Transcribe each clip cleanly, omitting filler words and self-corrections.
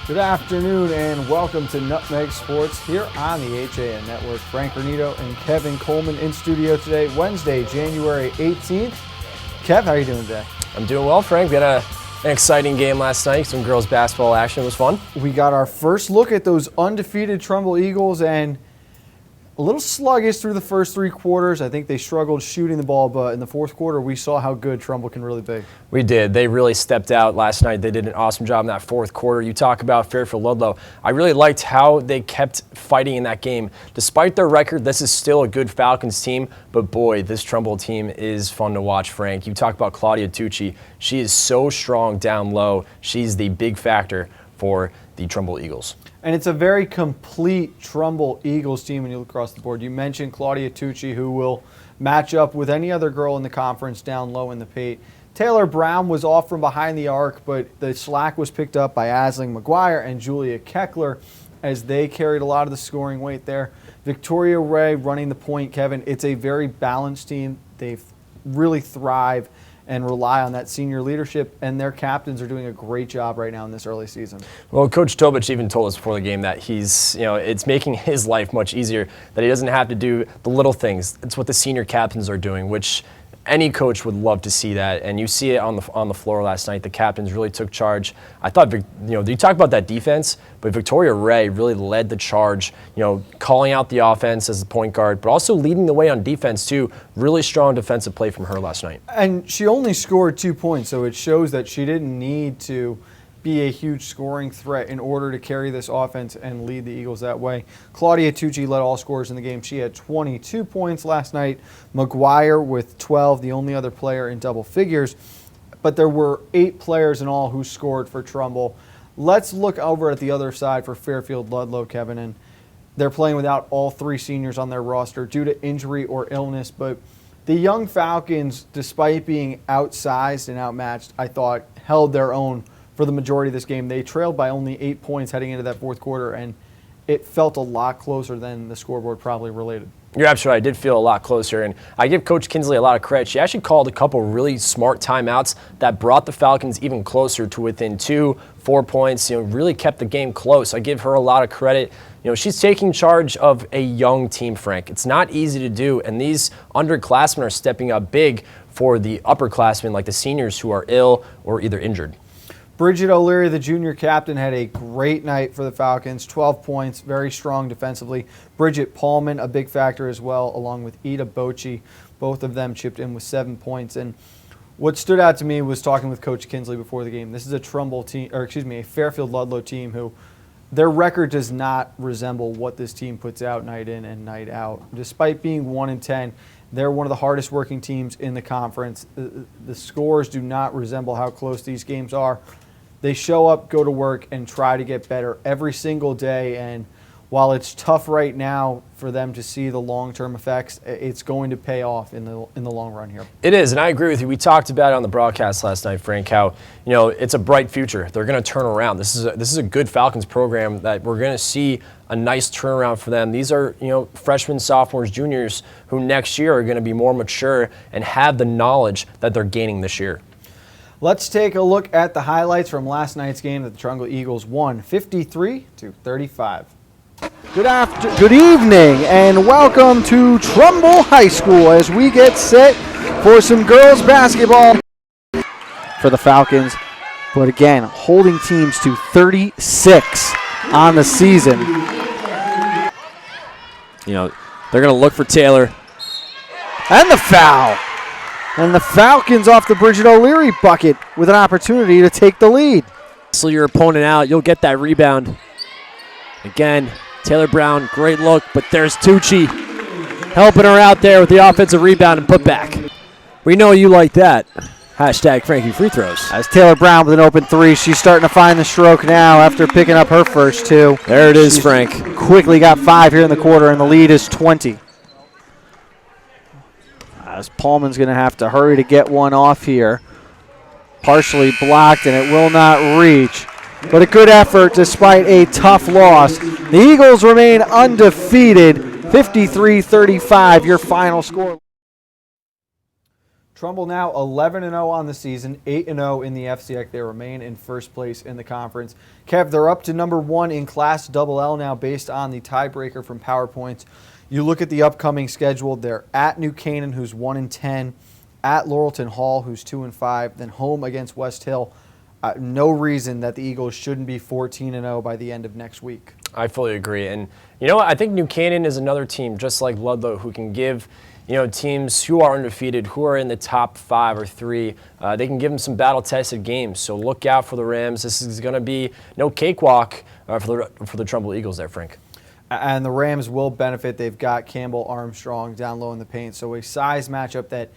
Good afternoon and welcome to Nutmeg Sports here on the HAN Network. Frank Granito and Kevin Coleman in studio today, Wednesday, January 18th. Kev, how are you doing today? I'm doing well, Frank. We had an exciting game last night. Some girls basketball action. It was fun. We got our first look at those undefeated Trumbull Eagles, and a little sluggish through the first three quarters. I think they struggled shooting the ball, but in the fourth quarter, we saw how good Trumbull can really be. We did. They really stepped out last night. They did an awesome job in that fourth quarter. You talk about Fairfield-Ludlow. I really liked how they kept fighting in that game. Despite their record, this is still a good Falcons team, but boy, this Trumbull team is fun to watch, Frank. You talk about Claudia Tucci. She is so strong down low. She's the big factor for the Trumbull Eagles. And it's a very complete Trumbull Eagles team when you look across the board. You mentioned Claudia Tucci, who will match up with any other girl in the conference down low in the paint. Taylor Brown was off from behind the arc, but the slack was picked up by Aisling McGuire and Julia Keckler as they carried a lot of the scoring weight there. Victoria Ray running the point, Kevin. It's a very balanced team. They really thrive and rely on that senior leadership, and their captains are doing a great job right now in this early season. Well, Coach Tobich even told us before the game that it's making his life much easier, that he doesn't have to do the little things. It's what the senior captains are doing, which any coach would love to see that, and you see it on the floor last night. The captains really took charge. I thought, you talk about that defense, but Victoria Ray really led the charge, calling out the offense as the point guard, but also leading the way on defense too. Really strong defensive play from her last night. And she only scored 2 points, so it shows that she didn't need to be a huge scoring threat in order to carry this offense and lead the Eagles that way. Claudia Tucci led all scorers in the game. She had 22 points last night. McGuire with 12, the only other player in double figures. But there were 8 players in all who scored for Trumbull. Let's look over at the other side for Fairfield-Ludlow, Kevin. And they're playing without all 3 seniors on their roster due to injury or illness. But the young Falcons, despite being outsized and outmatched, I thought held their own for the majority of this game. They trailed by only 8 points heading into that fourth quarter, and it felt a lot closer than the scoreboard probably related. You're absolutely right. It did feel a lot closer, and I give Coach Kinsley a lot of credit. She actually called a couple really smart timeouts that brought the Falcons even closer to within 2-4 points. Really kept the game close. I give her a lot of credit. She's taking charge of a young team, Frank. It's not easy to do, and these underclassmen are stepping up big for the upperclassmen, like the seniors who are ill or either injured. Bridget O'Leary, the junior captain, had a great night for the Falcons. 12 points, very strong defensively. Bridget Paulman, a big factor as well, along with Ida Bocci. Both of them chipped in with 7 points. And what stood out to me was talking with Coach Kinsley before the game. This is a a Fairfield-Ludlow team who their record does not resemble what this team puts out night in and night out. Despite being 1-10, they're one of the hardest working teams in the conference. The scores do not resemble how close these games are. They show up, go to work, and try to get better every single day. And while it's tough right now for them to see the long-term effects, it's going to pay off in the long run here. It is, and I agree with you. We talked about it on the broadcast last night, Frank, how it's a bright future. They're going to turn around. This is a good Falcons program that we're going to see a nice turnaround for them. These are freshmen, sophomores, juniors who next year are going to be more mature and have the knowledge that they're gaining this year. Let's take a look at the highlights from last night's game that the Trumbull Eagles won 53-35. Good evening and welcome to Trumbull High School as we get set for some girls basketball for the Falcons. But again, holding teams to 36 on the season. They're going to look for Taylor. And the foul. And the Falcons off the Bridget O'Leary bucket with an opportunity to take the lead. So your opponent out, you'll get that rebound. Again, Taylor Brown, great look, but there's Tucci helping her out there with the offensive rebound and put back. We know you like that. Hashtag Frankie free throws. As Taylor Brown with an open 3, she's starting to find the stroke now after picking up her first 2. There it is, Frank. Quickly got 5 here in the quarter, and the lead is 20. As Paulman's going to have to hurry to get one off here. Partially blocked, and it will not reach. But a good effort despite a tough loss. The Eagles remain undefeated, 53-35, your final score. Trumbull now 11-0 on the season, 8-0 in the FCX. They remain in first place in the conference. Kev, they're up to number 1 in Class Double-L now based on the tiebreaker from PowerPoints. You look at the upcoming schedule, they're at New Canaan, who's 1-10, at Laurelton Hall, who's 2-5, then home against West Hill. No reason that the Eagles shouldn't be 14-0 by the end of next week. I fully agree. And you know what? I think New Canaan is another team, just like Ludlow, who can give teams who are undefeated, who are in the top 5 or 3, they can give them some battle-tested games. So look out for the Rams. This is going to be no cakewalk for the Trumbull Eagles there, Frank. And the Rams will benefit. They've got Campbell Armstrong down low in the paint. So a size matchup that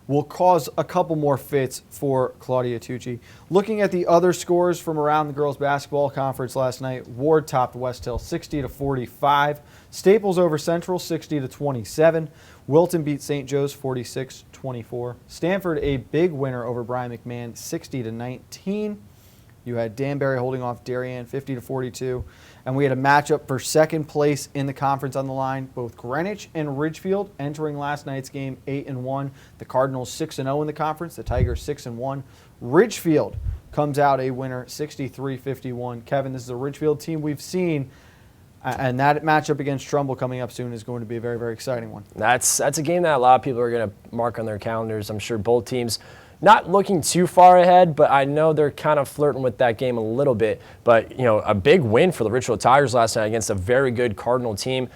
will cause a couple more fits for Claudia Tucci. Looking at the other scores from around the girls basketball conference last night, Ward topped West Hill 60-45. Staples over Central 60-27. Wilton beat St. Joe's 46-24. Stanford a big winner over Brian McMahon 60-19. You had Danbury holding off Darien 50-42. And we had a matchup for second place in the conference on the line. Both Greenwich and Ridgefield entering last night's game 8-1. The Cardinals 6-0 in the conference. The Tigers 6-1. Ridgefield comes out a winner 63-51. Kevin, this is a Ridgefield team we've seen. And that matchup against Trumbull coming up soon is going to be a very, very exciting one. That's a game that a lot of people are going to mark on their calendars. I'm sure both teams not looking too far ahead, but I know they're kind of flirting with that game a little bit. But, a big win for the Ridgefield Tigers last night against a very good Cardinal team.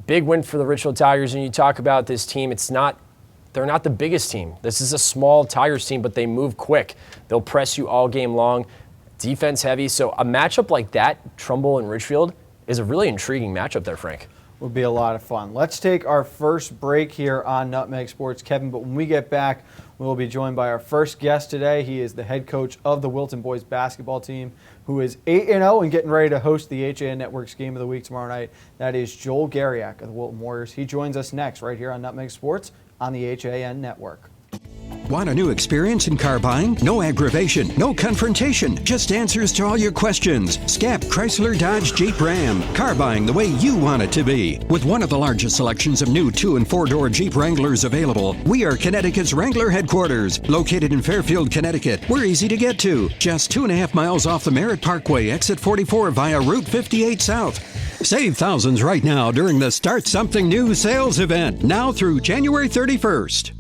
Big win for the Ridgefield Tigers. And you talk about this team, they're not the biggest team. This is a small Tigers team, but they move quick. They'll press you all game long, defense heavy. So a matchup like that, Trumbull and Ridgefield, is a really intriguing matchup there, Frank. Would be a lot of fun. Let's take our first break here on Nutmeg Sports, Kevin. But when we get back, we will be joined by our first guest today. He is the head coach of the Wilton boys basketball team, who is 8-0 and getting ready to host the HAN Network's Game of the Week tomorrow night. That is Joel Garioch of the Wilton Warriors. He joins us next right here on Nutmeg Sports on the HAN Network. Want a new experience in car buying? No aggravation, no confrontation, just answers to all your questions. Scap Chrysler Dodge Jeep Ram. Car buying the way you want it to be. With one of the largest selections of new 2- and 4-door Jeep Wranglers available, we are Connecticut's Wrangler headquarters. Located in Fairfield, Connecticut, we're easy to get to. Just 2.5 miles off the Merritt Parkway, exit 44 via Route 58 South. Save thousands right now during the Start Something New sales event, now through January 31st.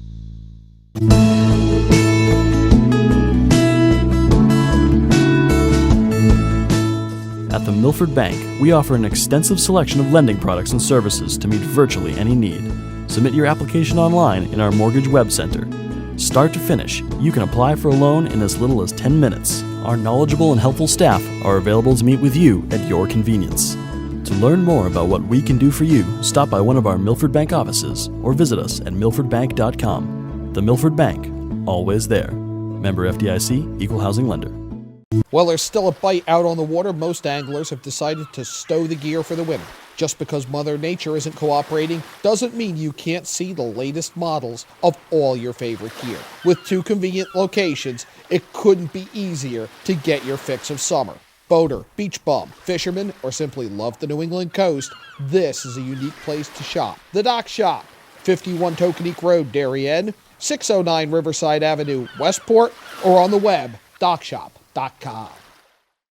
At the Milford Bank, we offer an extensive selection of lending products and services to meet virtually any need. Submit your application online in our Mortgage Web Center. Start to finish, you can apply for a loan in as little as 10 minutes. Our knowledgeable and helpful staff are available to meet with you at your convenience. To learn more about what we can do for you, stop by one of our Milford Bank offices or visit us at milfordbank.com. The Milford Bank, always there. Member FDIC, Equal Housing Lender. While there's still a bite out on the water, most anglers have decided to stow the gear for the winter. Just because Mother Nature isn't cooperating doesn't mean you can't see the latest models of all your favorite gear. With 2 convenient locations, it couldn't be easier to get your fix of summer. Boater, beach bum, fisherman, or simply love the New England coast, this is a unique place to shop. The Dock Shop, 51 Tokenique Road, Darien, 609 Riverside Avenue, Westport, or on the web, dockshop.com.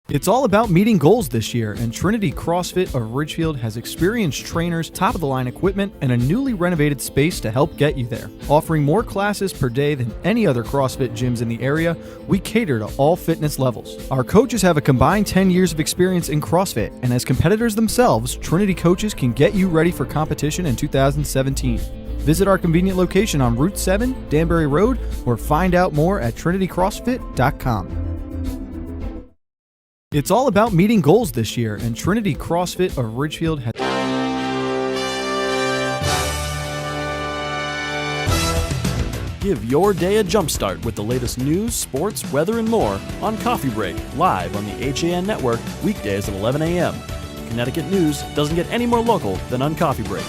It's all about meeting goals this year, and Trinity CrossFit of Ridgefield has experienced trainers, top-of-the-line equipment, and a newly renovated space to help get you there. Offering more classes per day than any other CrossFit gyms in the area, we cater to all fitness levels. Our coaches have a combined 10 years of experience in CrossFit, and as competitors themselves, Trinity coaches can get you ready for competition in 2017. Visit our convenient location on Route 7, Danbury Road, or find out more at trinitycrossfit.com. It's all about meeting goals this year, and Trinity CrossFit of Ridgefield has... Give your day a jumpstart with the latest news, sports, weather, and more on Coffee Break, live on the HAN Network, weekdays at 11 a.m. Connecticut news doesn't get any more local than on Coffee Break.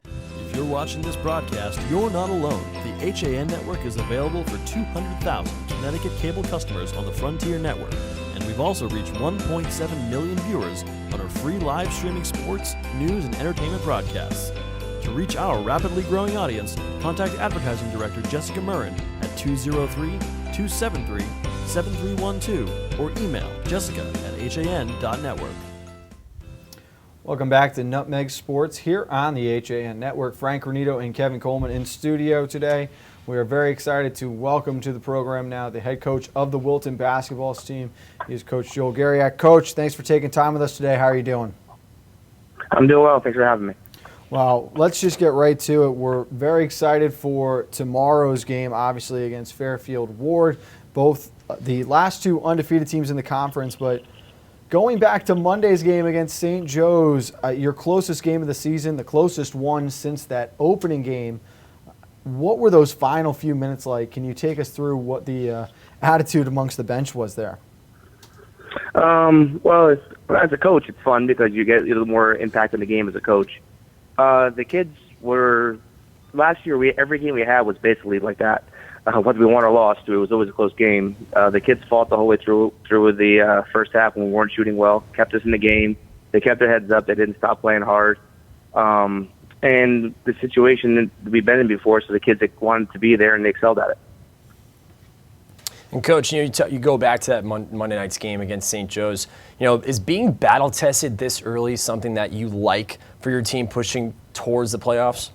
If you're watching this broadcast, you're not alone. The HAN Network is available for 200,000 Connecticut cable customers on the Frontier Network, and we've also reached 1.7 million viewers on our free live streaming sports, news, and entertainment broadcasts. To reach our rapidly growing audience, contact Advertising Director Jessica Murrin at 203-273-7312 or email jessica@han.network. Welcome back to Nutmeg Sports here on the HAN Network. Frank Granito and Kevin Coleman in studio today. We are very excited to welcome to the program now the head coach of the Wilton basketball team. He is Coach Joel Garioch. Coach, thanks for taking time with us today. How are you doing? I'm doing well. Thanks for having me. Well, let's just get right to it. We're very excited for tomorrow's game, obviously, against Fairfield Ward. Both the last two undefeated teams in the conference, but going back to Monday's game against St. Joe's, your closest game of the season, the closest one since that opening game. What were those final few minutes like? Can you take us through what the attitude amongst the bench was there? Well, as a coach, it's fun because you get a little more impact in the game as a coach. The kids were, last year, every game we had was basically like that. Whether we won or lost, it was always a close game. The kids fought the whole way through the first half when we weren't shooting well, kept us in the game. They kept their heads up. They didn't stop playing hard. And the situation that we've been in before, so the kids that wanted to be there and they excelled at it. And Coach, you go back to that Monday night's game against St. Joe's. Is being battle tested this early something that you like for your team pushing towards the playoffs?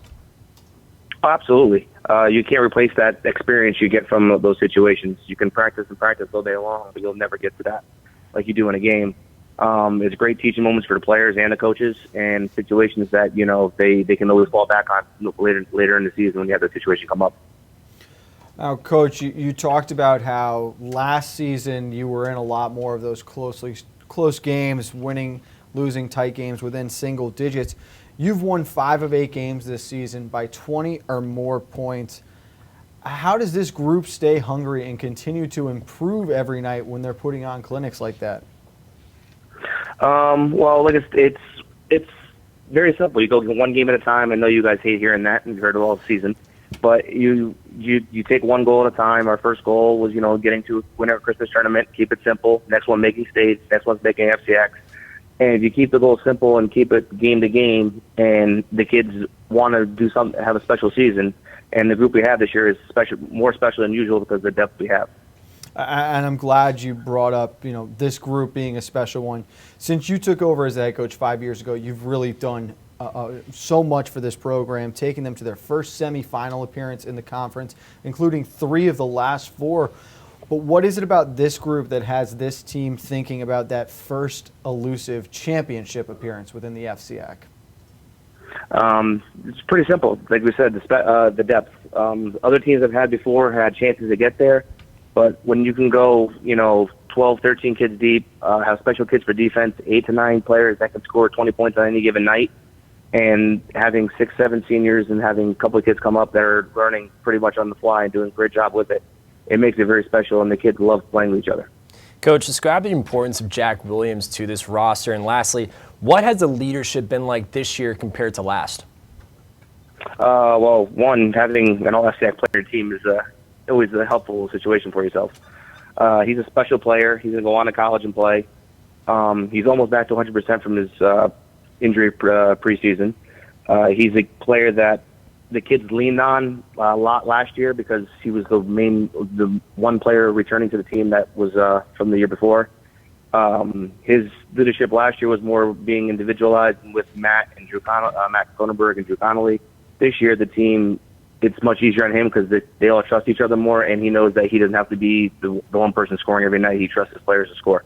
Oh, absolutely. You can't replace that experience you get from those situations. You can practice and practice all day long, but you'll never get to that like you do in a game. It's great teaching moments for the players and the coaches, and situations that they can always fall back on later in the season when you have the situation come up. Now, Coach, you talked about how last season you were in a lot more of those close games, winning, losing tight games within single digits. You've won 5 of 8 games this season by 20 or more points. How does this group stay hungry and continue to improve every night when they're putting on clinics like that? Well, it's very simple. You go one game at a time. I know you guys hate hearing that, and you've heard it all season. But you take one goal at a time. Our first goal was, getting to win our Christmas tournament. Keep it simple. Next one, making states. Next one's making FCX. And if you keep the goal simple and keep it game to game, and the kids want to do something, have a special season, and the group we have this year is more special than usual because of the depth we have. And I'm glad you brought up, this group being a special one. Since you took over as the head coach 5 years ago, you've really done so much for this program, taking them to their first semifinal appearance in the conference, including 3 of the last 4. But what is it about this group that has this team thinking about that first elusive championship appearance within the FCAC? It's pretty simple. Like we said, the depth. Other teams I've had before had chances to get there. But when you can go, 12, 13 kids deep, have special kids for defense, 8 to 9 players that can score 20 points on any given night, and having 6, 7 seniors and having a couple of kids come up that are learning pretty much on the fly and doing a great job with it, it makes it very special, and the kids love playing with each other. Coach, describe the importance of Jack Williams to this roster. And lastly, what has the leadership been like this year compared to last? Well, one, having an all-FCAC player team is always a helpful situation for yourself. He's a special player. He's going to go on to college and play. He's almost back to 100% from his injury preseason. He's a player that the kids leaned on a lot last year because he was the one player returning to the team that was from the year before. His leadership last year was more being individualized with Matt Cronenberg and Drew Connolly. This year, the team, it's much easier on him because they all trust each other more, and he knows that he doesn't have to be the one person scoring every night. He trusts his players to score.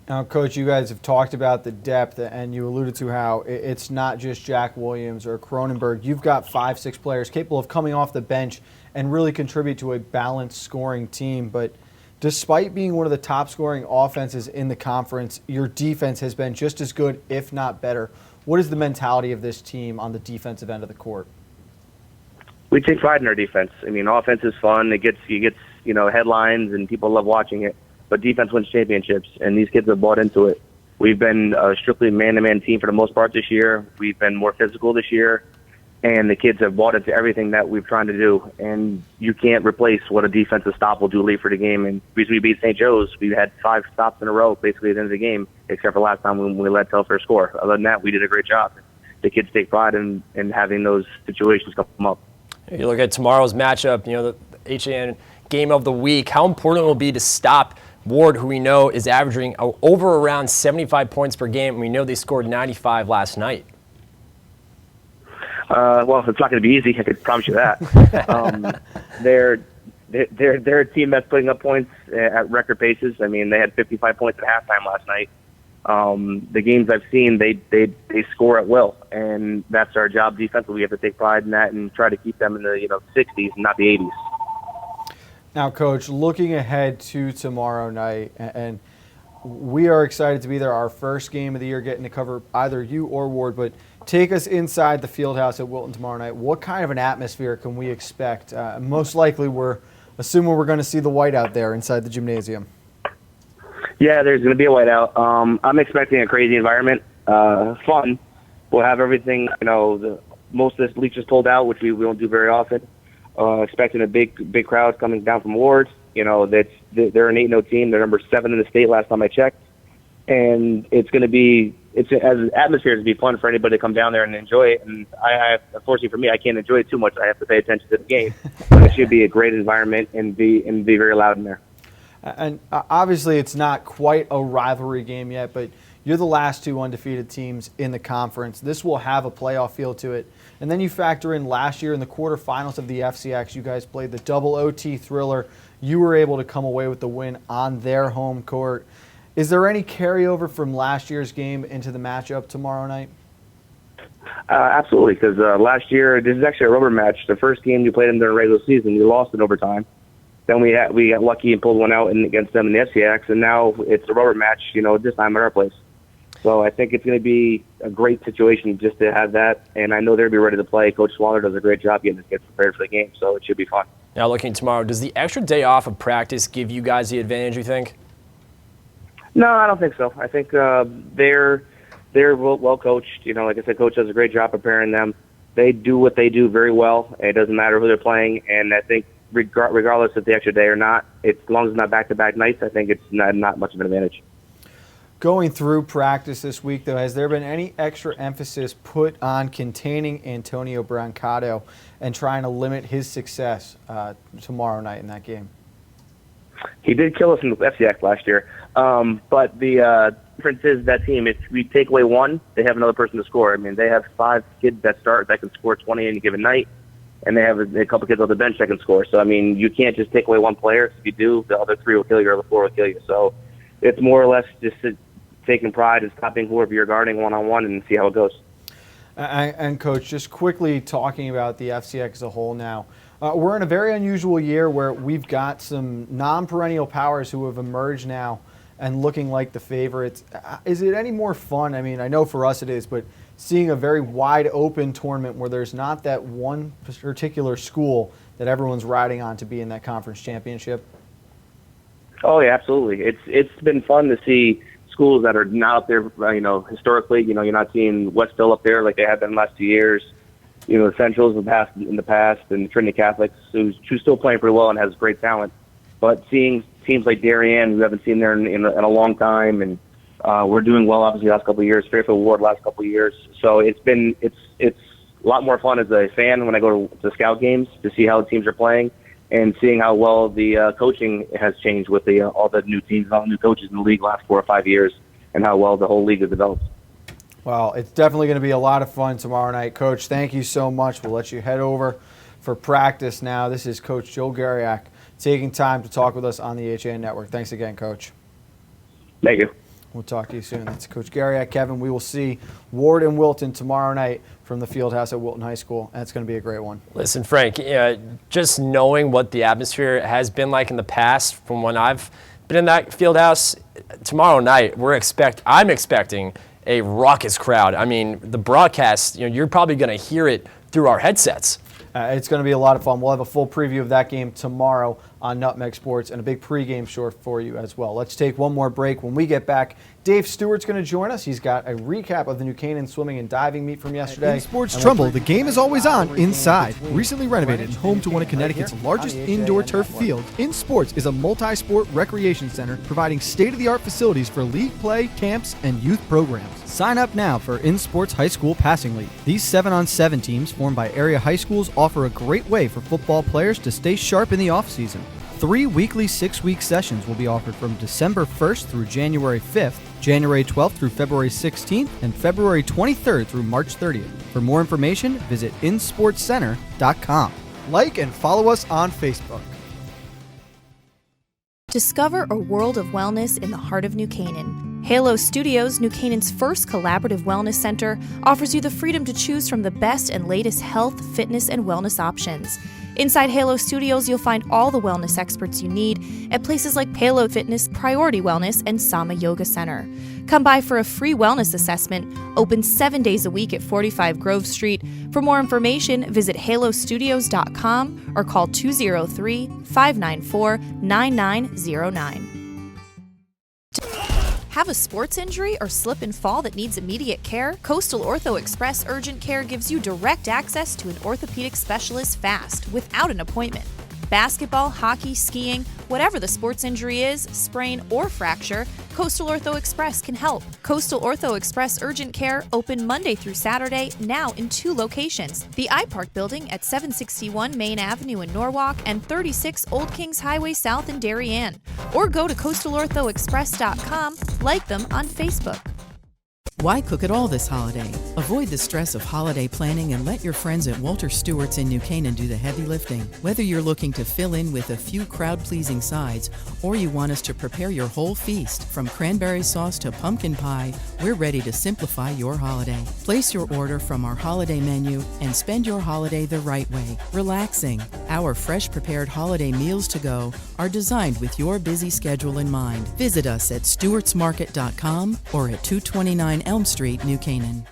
Now, Coach, you guys have talked about the depth, and you alluded to how it's not just Jack Williams or Cronenberg. You've got 5, 6 players capable of coming off the bench and really contribute to a balanced scoring team. But despite being one of the top scoring offenses in the conference, your defense has been just as good, if not better. What is the mentality of this team on the defensive end of the court? We take pride in our defense. I mean, offense is fun. It gets headlines, and people love watching it. But defense wins championships, and these kids have bought into it. We've been a strictly man-to-man team for the most part this year. We've been more physical this year, and the kids have bought into everything that we've tried to do. And you can't replace what a defensive stop will do late for the game. And because we beat St. Joe's, we had 5 stops in a row basically at the end of the game, except for last time when we let Telfair score. Other than that, we did a great job. the kids take pride in having those situations come up. You look at tomorrow's matchup, the HAN game of the week. How important it will be to stop Ward, who we know is averaging over around 75 points per game, and we know they scored 95 last night. Well, it's not going to be easy. I can promise you that. They're a team that's putting up points at record paces. I mean, they had 55 points at halftime last night. The games I've seen, they score at will, and that's our job defensively. We have to take pride in that and try to keep them in the 60s, not the 80s. Now, Coach, looking ahead to tomorrow night, and we are excited to be there. Our first game of the year, getting to cover either you or Ward, but take us inside the field house at Wilton tomorrow night. What kind of an atmosphere can we expect? Most likely, we're assuming we're going to see the whiteout there inside the gymnasium. Yeah, there's going to be a whiteout. I'm expecting a crazy environment, fun. We'll have everything, most of the bleachers pulled out, which we don't do very often. Expecting a big crowd coming down from Ward. They're an 8-0 team. They're number 7 in the state last time I checked. And it's going to be, as an atmosphere, to be fun for anybody to come down there and enjoy it. And unfortunately for me, I can't enjoy it too much. I have to pay attention to the game. But it should be a great environment and be very loud in there. And obviously, it's not quite a rivalry game yet, but you're the last 2 undefeated teams in the conference. This will have a playoff feel to it. And then you factor in last year in the quarterfinals of the FCX, you guys played the double OT thriller. You were able to come away with the win on their home court. Is there any carryover from last year's game into the matchup tomorrow night? Absolutely, because last year, this is actually a rubber match. The first game you played in during the regular season, you lost in overtime. Then we got lucky and pulled one out against them in the FCX, and now it's a rubber match, this time at our place. So I think it's going to be a great situation just to have that, and I know they'll be ready to play. Coach Swaller does a great job getting this kids prepared for the game, so it should be fun. Now looking tomorrow, does the extra day off of practice give you guys the advantage, you think? No, I don't think so. I think they're well coached. Like I said, Coach does a great job preparing them. They do what they do very well. It doesn't matter who they're playing, and I think regardless of the extra day or not, as long as it's not back-to-back nights, I think it's not much of an advantage. Going through practice this week, though, has there been any extra emphasis put on containing Antonio Brancato and trying to limit his success tomorrow night in that game? He did kill us in the FCX last year, but the difference is that team, if we take away one, they have another person to score. I mean, they have 5 kids that can score 20 in a given night, and they have a couple kids on the bench that can score. So, I mean, you can't just take away one player. If you do, the other 3 will kill you or the 4 will kill you. So it's more or less just taking pride in stopping whoever you're guarding one-on-one and see how it goes. And Coach, just quickly talking about the FCX as a whole now, we're in a very unusual year where we've got some non-perennial powers who have emerged now and looking like the favorites. Is it any more fun? I mean, I know for us it is, but seeing a very wide open tournament where there's not that one particular school that everyone's riding on to be in that conference championship? Oh, yeah, absolutely. It's been fun to see schools that are not up there, historically. You're not seeing Westville up there like they have been the last 2 years. The Centrals in the past, and Trinity Catholics, who's still playing pretty well and has great talent. But seeing teams like Darien, who haven't seen there in a long time, and we're doing well, obviously, the last couple of years. Fairfield Ward last couple of years. So it's a lot more fun as a fan when I go to scout games to see how the teams are playing and seeing how well the coaching has changed with all the new teams, all the new coaches in the league last 4 or 5 years, and how well the whole league has developed. Well, it's definitely going to be a lot of fun tomorrow night. Coach, thank you so much. We'll let you head over for practice now. This is Coach Joe Garioch taking time to talk with us on the HAN Network. Thanks again, Coach. Thank you. We'll talk to you soon. That's Coach Garioch. Kevin, we will see Ward and Wilton tomorrow night from the field house at Wilton High School. That's going to be a great one. Listen, Frank, just knowing what the atmosphere has been like in the past from when I've been in that field house, tomorrow night I'm expecting a raucous crowd. I mean, the broadcast, you're probably going to hear it through our headsets. It's going to be a lot of fun. We'll have a full preview of that game tomorrow on Nutmeg Sports and a big pregame short for you as well. Let's take one more break. When we get back, Dave Stewart's going to join us. He's got a recap of the New Canaan swimming and diving meet from yesterday. In Sports Trumbull, the game is always on inside. Recently renovated and home to one of Connecticut's largest indoor turf fields, In Sports is a multi-sport recreation center providing state-of-the-art facilities for league play, camps, and youth programs. Sign up now for In Sports High School Passing League. These 7-on-7 teams formed by area high schools offer a great way for football players to stay sharp in the off-season. 3 weekly 6-week sessions will be offered from December 1st through January 5th, January 12th through February 16th, and February 23rd through March 30th. For more information, visit insportscenter.com. Like and follow us on Facebook. Discover a world of wellness in the heart of New Canaan. Halo Studios, New Canaan's first collaborative wellness center, offers you the freedom to choose from the best and latest health, fitness, and wellness options. Inside Halo Studios, you'll find all the wellness experts you need at places like Halo Fitness, Priority Wellness, and Sama Yoga Center. Come by for a free wellness assessment, open 7 days a week at 45 Grove Street. For more information, visit halostudios.com or call 203-594-9909. Have a sports injury or slip and fall that needs immediate care? Coastal Ortho Express Urgent Care gives you direct access to an orthopedic specialist fast, without an appointment. Basketball, hockey, skiing, whatever the sports injury is, sprain or fracture, Coastal Ortho Express can help. Coastal Ortho Express Urgent Care, open Monday through Saturday, now in 2 locations. The iPark Building at 761 Main Avenue in Norwalk and 36 Old Kings Highway South in Darien. Or go to coastalorthoexpress.com, like them on Facebook. Why cook it all this holiday? Avoid the stress of holiday planning and let your friends at Walter Stewart's in New Canaan do the heavy lifting. Whether you're looking to fill in with a few crowd-pleasing sides or you want us to prepare your whole feast, from cranberry sauce to pumpkin pie, we're ready to simplify your holiday. Place your order from our holiday menu and spend your holiday the right way, relaxing. Our fresh prepared holiday meals to go are designed with your busy schedule in mind. Visit us at stewartsmarket.com or at 229 Elm Street, New Canaan.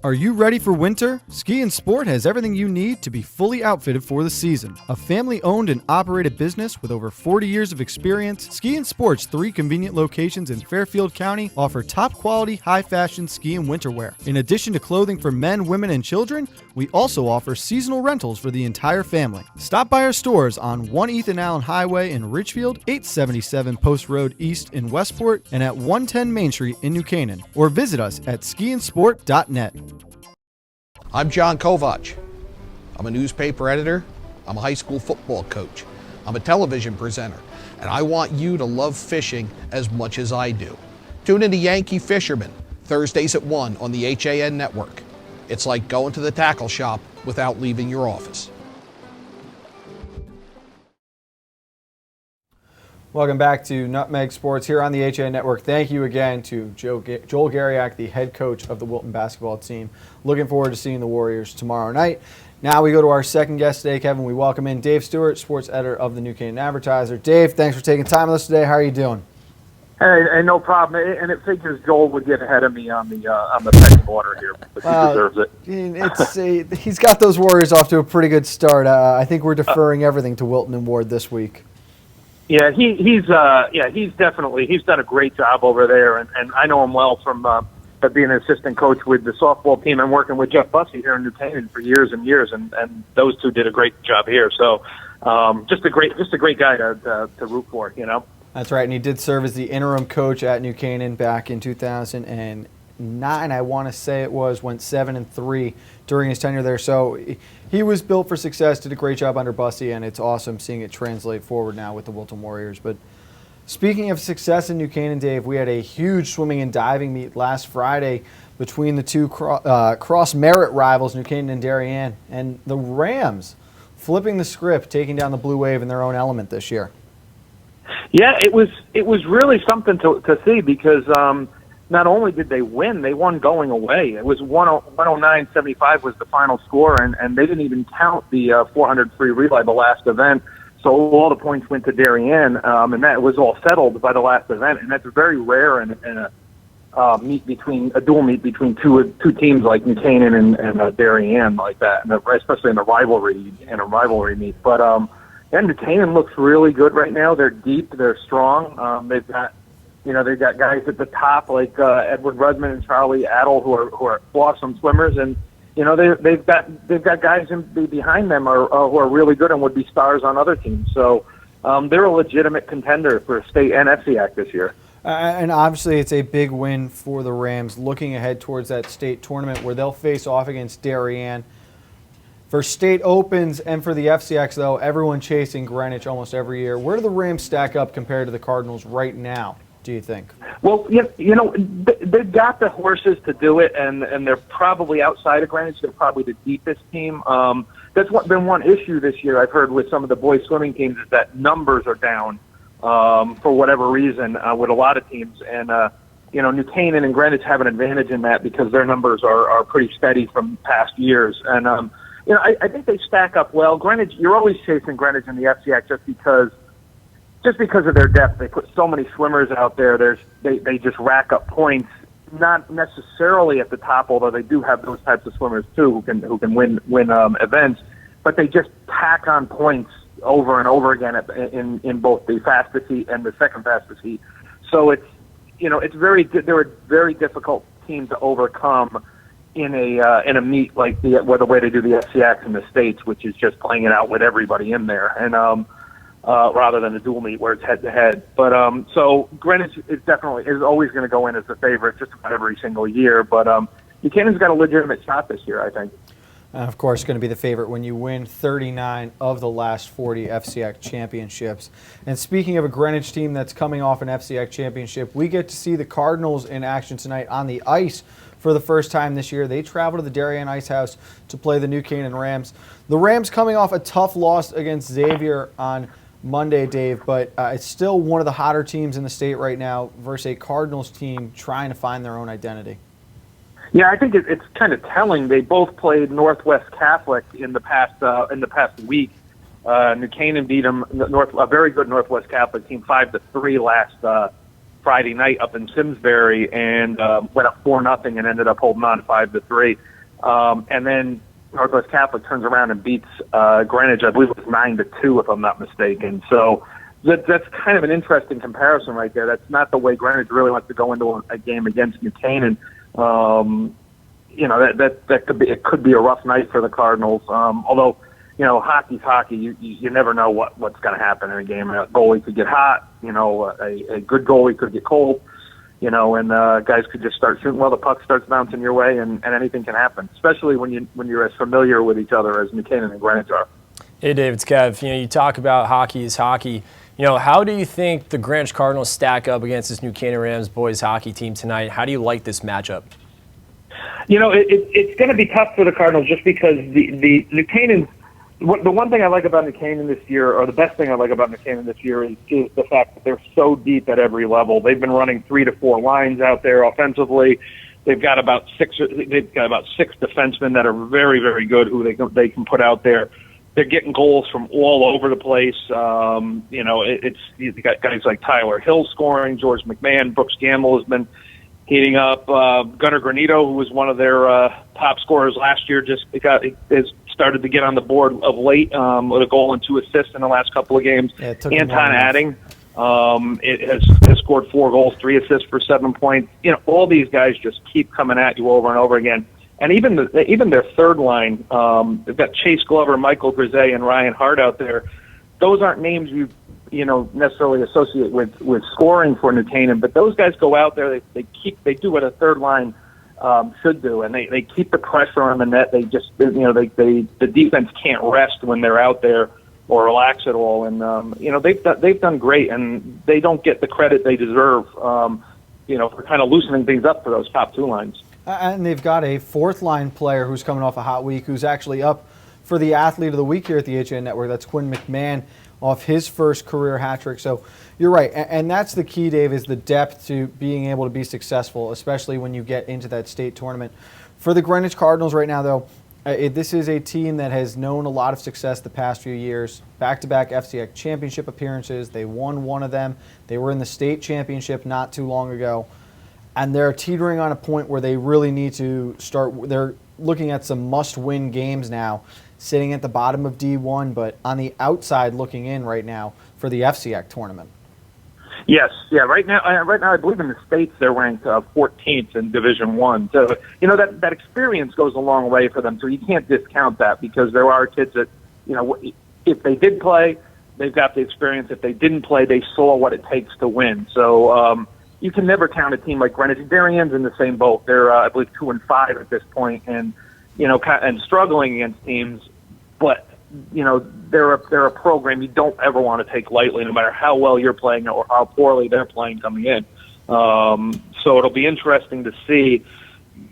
Are you ready for winter? Ski and Sport has everything you need to be fully outfitted for the season. A family-owned and operated business with over 40 years of experience, Ski and Sport's 3 convenient locations in Fairfield County offer top-quality, high-fashion ski and winter wear. In addition to clothing for men, women, and children, we also offer seasonal rentals for the entire family. Stop by our stores on 1 Ethan Allen Highway in Ridgefield, 877 Post Road East in Westport, and at 110 Main Street in New Canaan. Or visit us at skiandsport.net. I'm John Kovach. I'm a newspaper editor. I'm a high school football coach. I'm a television presenter. And I want you to love fishing as much as I do. Tune in to Yankee Fisherman, Thursdays at 1 on the HAN network. It's like going to the tackle shop without leaving your office. Welcome back to Nutmeg Sports here on the HA Network. Thank you again to Joel Garioch, the head coach of the Wilton basketball team. Looking forward to seeing the Warriors tomorrow night. Now we go to our second guest today, Kevin. We welcome in Dave Stewart, sports editor of the New Canaan Advertiser. Dave, thanks for taking time with us today. How are you doing? Hey, no problem. And it figures Joel would get ahead of me on the pecking order here, but he deserves it. He's got those Warriors off to a pretty good start. I think we're deferring everything to Wilton and Ward this week. Yeah, he's done a great job over there, and I know him well from being an assistant coach with the softball team and working with Jeff Bussey here in New Canaan for years and years, and those two did a great job here. So just a great guy to root for, you know. That's right, and he did serve as the interim coach at New Canaan back in 2009, I want to say it was, went 7-3 during his tenure there. So he was built for success, did a great job under Bussey, and it's awesome seeing it translate forward now with the Wilton Warriors. But speaking of success in New Canaan, Dave, we had a huge swimming and diving meet last Friday between the two cross-merit rivals, New Canaan and Darien, and the Rams flipping the script, taking down the Blue Wave in their own element this year. Yeah, it was really something to see because not only did they win, they won going away. It was 109-75 was the final score, and they didn't even count the 400 free relay, the last event. So all the points went to Darien, and that was all settled by the last event. And that's very rare in a dual meet between two teams like New Canaan and Darien like that, and especially in a rivalry meet. But New Canaan looks really good right now. They're deep, they're strong. They've got they've got guys at the top like Edward Rudman and Charlie Adel who are awesome swimmers, and they've got guys behind them who are really good and would be stars on other teams. So they're a legitimate contender for state and FCAC this year. And obviously it's a big win for the Rams looking ahead towards that state tournament where they'll face off against Darien. For state opens and for the FCX, though, everyone chasing Greenwich almost every year. Where do the Rams stack up compared to the Cardinals right now, do you think? Well, they've got the horses to do it, and they're probably outside of Greenwich. They're probably the deepest team. That's been one issue this year I've heard with some of the boys swimming teams is that numbers are down for whatever reason with a lot of teams. And, New Canaan and Greenwich have an advantage in that because their numbers are pretty steady from past years. And, I think they stack up well. Greenwich, you're always chasing Greenwich in the FCX just because of their depth. They put so many swimmers out there. They just rack up points, not necessarily at the top, although they do have those types of swimmers too who can win events. But they just pack on points over and over again in both the fastest heat and the second fastest heat. So they're a very difficult team to overcome in a meet like the way they do the FCX in the States, which is just playing it out with everybody in there, and rather than a dual meet where it's head to head. But so Greenwich is always going to go in as the favorite just about every single year. But Buchanan's got a legitimate shot this year, I think. Of course, going to be the favorite when you win 39 of the last 40 FCX championships. And speaking of a Greenwich team that's coming off an FCX championship, we get to see the Cardinals in action tonight on the ice for the first time this year. They travel to the Darien Ice House to play the New Canaan Rams. The Rams coming off a tough loss against Xavier on Monday, Dave, but it's still one of the hotter teams in the state right now versus a Cardinals team trying to find their own identity. Yeah, I think it's kind of telling. They both played Northwest Catholic in the past week. New Canaan beat them, a very good Northwest Catholic team, 5-3 last Friday night up in Simsbury, and went up 4-0 and ended up holding on 5-3. And then Northwest Catholic turns around and beats Greenwich. I believe it was 9-2, if I'm not mistaken. So that's kind of an interesting comparison right there. That's not the way Greenwich really wants to go into a game against New Canaan. That could be a rough night for the Cardinals. Although, hockey's hockey. You never know what's going to happen in a game. A goalie could get hot. A good goalie could get cold. And guys could just start shooting while the puck starts bouncing your way, and anything can happen. Especially when you're as familiar with each other as New Canaan and Greenwich are. Hey, Dave, it's Kev. You talk about hockey is hockey. How do you think the Greenwich Cardinals stack up against this New Canaan Rams boys hockey team tonight? How do you like this matchup? It's going to be tough for the Cardinals just because the New Canaan. The one thing I like about New Canaan this year, or the best thing I like about New Canaan this year, is the fact that they're so deep at every level. They've been running 3 to 4 lines out there offensively. They've got about six defensemen that are very, very good who they can put out there. They're getting goals from all over the place. You got guys like Tyler Hill scoring, George McMahon, Brooks Gamble has been heating up. Gunnar Granito, who was one of their top scorers last year, has started to get on the board of late with a goal and 2 assists in the last couple of games. Yeah, Anton Adding has scored 4 goals, 3 assists for 7 points. All these guys just keep coming at you over and over again. And even their third line, they've got Chase Glover, Michael Grisey, and Ryan Hart out there. Those aren't names you necessarily associate with scoring for New Canaan, but those guys go out there. They do what a third line should do, and they keep the pressure on the net. The defense can't rest when they're out there or relax at all. And they've done great, and they don't get the credit they deserve. For kind of loosening things up for those top 2 lines. And they've got a 4th-line player who's coming off a hot week, who's actually up for the Athlete of the Week here at the HN Network. That's Quinn McMahon off his first career hat trick. So you're right. And that's the key, Dave, is the depth to being able to be successful, especially when you get into that state tournament. For the Greenwich Cardinals right now, though, this is a team that has known a lot of success the past few years. Back-to-back FCX championship appearances. They won one of them. They were in the state championship not too long ago. And they're teetering on a point where they really need to start. They're looking at some must-win games now, sitting at the bottom of D1, but on the outside looking in right now for the FCX tournament. Yes, yeah. Right now, I believe in the States they're ranked 14th in Division One. So that experience goes a long way for them. So you can't discount that, because there are kids that, if they did play, they've got the experience. If they didn't play, they saw what it takes to win. So you can never count a team like Greenwich. Darien's in the same boat. They're I believe 2-5 at this point, and and struggling against teams, but they're a program you don't ever want to take lightly, no matter how well you're playing or how poorly they're playing coming in. So it'll be interesting to see,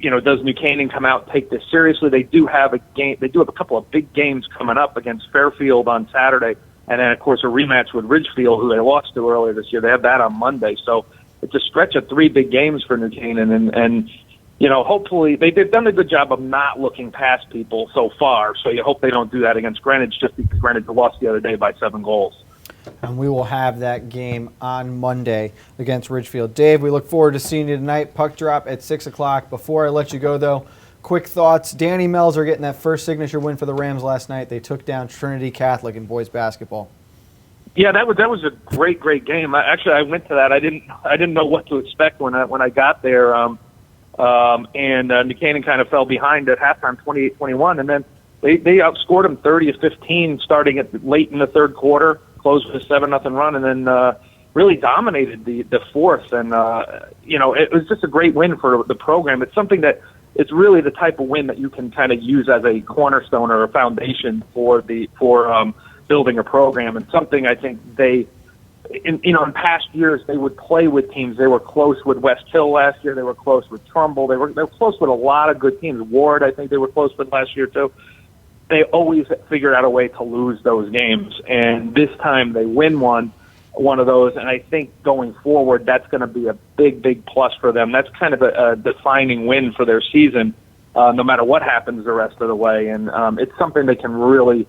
does New Canaan come out and take this seriously? They do have a game. They do have a couple of big games coming up against Fairfield on Saturday, and then of course a rematch with Ridgefield, who they lost to earlier this year. They have that on Monday. So it's a stretch of 3 big games for New Canaan, and hopefully they've done a good job of not looking past people so far. So you hope they don't do that against Greenwich, just because Greenwich lost the other day by 7 goals. And we will have that game on Monday against Ridgefield. Dave, we look forward to seeing you tonight. Puck drop at 6 o'clock. Before I let you go, though, quick thoughts. Danny Melzer getting that first signature win for the Rams last night. They took down Trinity Catholic in boys basketball. Yeah, that was a great game. I went to that. I didn't know what to expect when I got there. And New Canaan kind of fell behind at halftime, 28-21, and then they outscored them 30-15 starting at late in the third quarter, closed with a 7-0 run, and then really dominated the fourth. And it was just a great win for the program. It's something that it's really the type of win that you can kind of use as a cornerstone or a foundation for building a program, and something I think in past years they would play with teams. They were close with West Hill last year. They were close with Trumbull. They were close with a lot of good teams. Ward, I think they were close with last year too. They always figured out a way to lose those games, and this time they win one of those. And I think going forward, that's going to be a big plus for them. That's kind of a defining win for their season, no matter what happens the rest of the way. And it's something they can really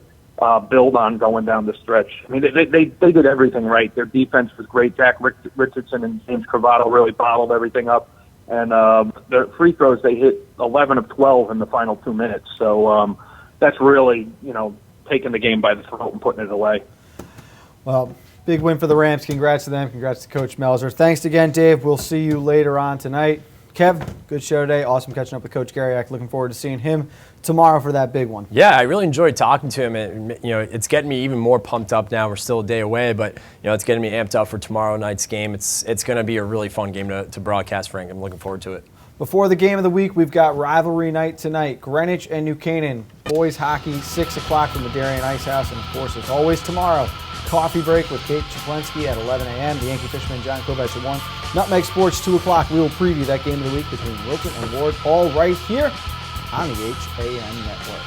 build on going down the stretch. I mean, they did everything right. Their defense was great. Jack Richardson and James Cravato really bottled everything up. And their free throws, they hit 11 of 12 in the final 2 minutes. So that's really, taking the game by the throat and putting it away. Well, big win for the Rams. Congrats to them. Congrats to Coach Melzer. Thanks again, Dave. We'll see you later on tonight. Kev, good show today. Awesome catching up with Coach Garioch. Looking forward to seeing him tomorrow for that big one. Yeah, I really enjoyed talking to him. And, it's getting me even more pumped up now. We're still a day away, but it's getting me amped up for tomorrow night's game. It's going to be a really fun game to broadcast, Frank. I'm looking forward to it. Before the game of the week, we've got rivalry night tonight. Greenwich and New Canaan. Boys hockey, 6 o'clock from the Darien Ice House. And, of course, as always, tomorrow, coffee break with Kate Chaplensky at 11 a.m. The Yankee Fisherman, John Kovacs at 1. Nutmeg Sports, 2 o'clock. We will preview that game of the week between Wilton and Ward, all right here on the HAN Network.